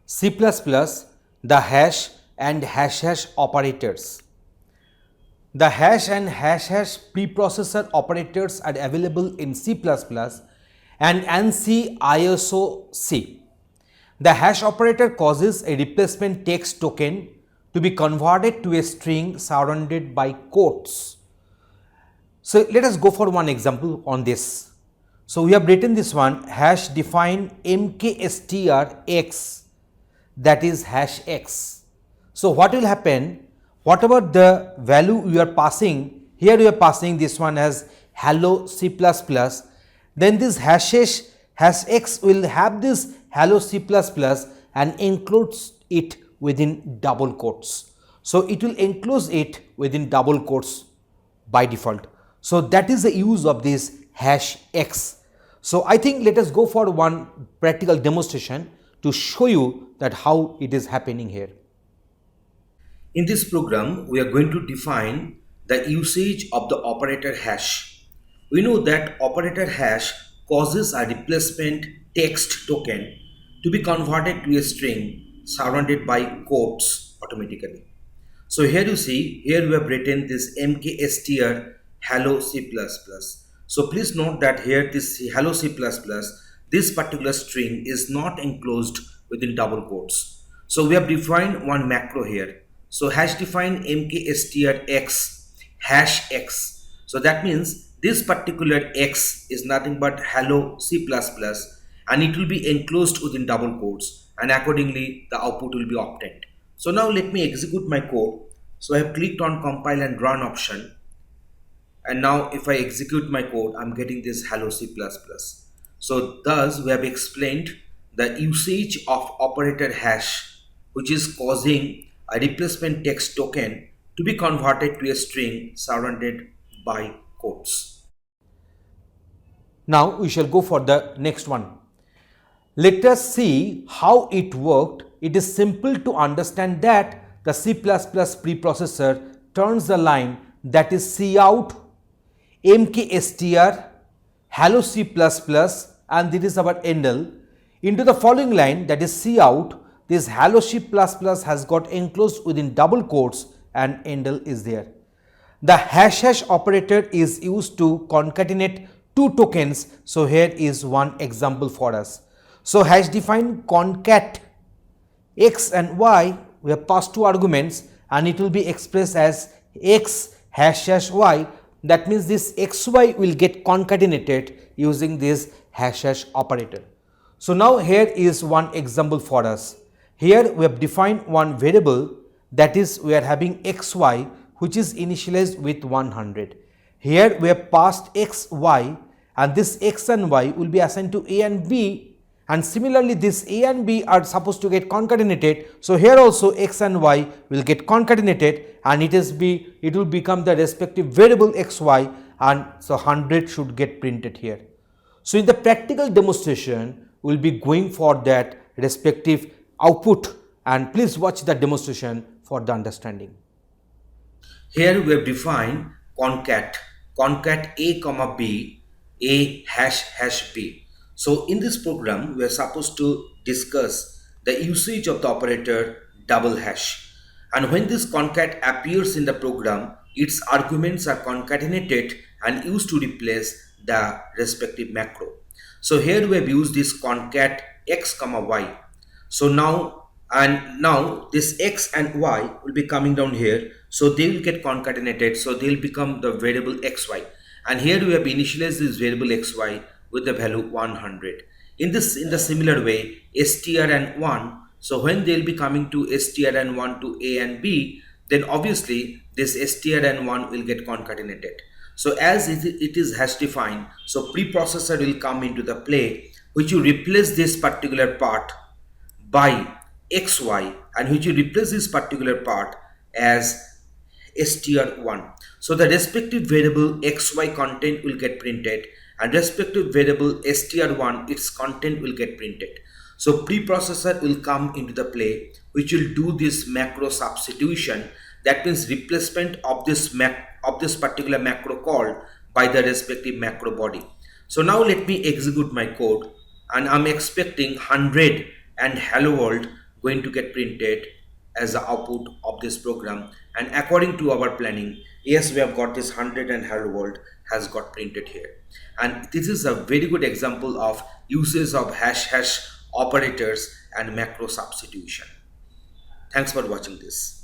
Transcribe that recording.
C++, the hash and hash operators. The hash and hash preprocessor operators are available in C++ and ANSI ISO-C. The hash operator causes a replacement text token to be converted to a string surrounded by quotes. So let us go for one example on this. So we have written this one, hash define mkstr x, that is hash x. So what will happen, whatever the value we are passing, here we are passing this one as hello C++, then this hash x will have this hello C++ and includes it within double quotes. So it will enclose it within double quotes by default. So that is the use of this hash x. So I think let us go for one practical demonstration to show you that how it is happening here. In this program, we are going to define the usage of the operator hash. We know that operator hash causes a replacement text token to be converted to a string surrounded by quotes automatically. So here you see, here we have written this mkstr hello C++. So please note that here this hello C++, this particular string is not enclosed within double quotes. So we have defined one macro here. So hash define mkstr x hash x. So that means this particular x is nothing but hello C++ and it will be enclosed within double quotes, and accordingly the output will be obtained. So now let me execute my code. So I have clicked on compile and run option, and now if I execute my code, I'm getting this hello C++. So thus we have explained the usage of operator hash, which is causing a replacement text token to be converted to a string surrounded by quotes. Now we shall go for the next one. Let us see how it worked. It is simple to understand that the C++ preprocessor turns the line that is cout mkstr hello C++ and this is our endl into the following line, that is cout. This hello C++ has got enclosed within double quotes and endl is there. The hash operator is used to concatenate two tokens. So here is one example for us. So hash define concat x and y, we have passed two arguments and it will be expressed as x hash y. That means this xy will get concatenated using this hash operator. So now here is one example for us. Here we have defined one variable, that is we are having xy, which is initialized with 100. Here we have passed xy and this x and y will be assigned to a and b, and similarly this a and b are supposed to get concatenated. So here also x and y will get concatenated and it will become the respective variable xy, and so 100 should get printed here. So in the practical demonstration we will be going for that respective output, and please watch the demonstration for the understanding. Here we have defined concat a comma b, a hash b. So in this program we are supposed to discuss the usage of the operator double hash, and when this concat appears in the program, its arguments are concatenated and used to replace the respective macro. So here we have used this concat x comma y. So now this x and y will be coming down here, so they will get concatenated, so they will become the variable xy, and here we have initialized this variable xy with the value 100. In the similar way, str and 1, so when they will be coming to str and 1 to a and b, then obviously this str and 1 will get concatenated. So as it is hash defined, so preprocessor will come into the play, which will replace this particular part by xy, and which will replace this particular part as str1. So the respective variable xy content will get printed, and respective variable str1, its content will get printed. So preprocessor will come into the play, which will do this macro substitution, that means replacement of this particular macro called by the respective macro body. So now let me execute my code, and I'm expecting 100 and hello world going to get printed as the output of this program. And according to our planning, yes, we have got this 100 and hello world has got printed here. And this is a very good example of uses of hash hash operators and macro substitution. Thanks for watching this.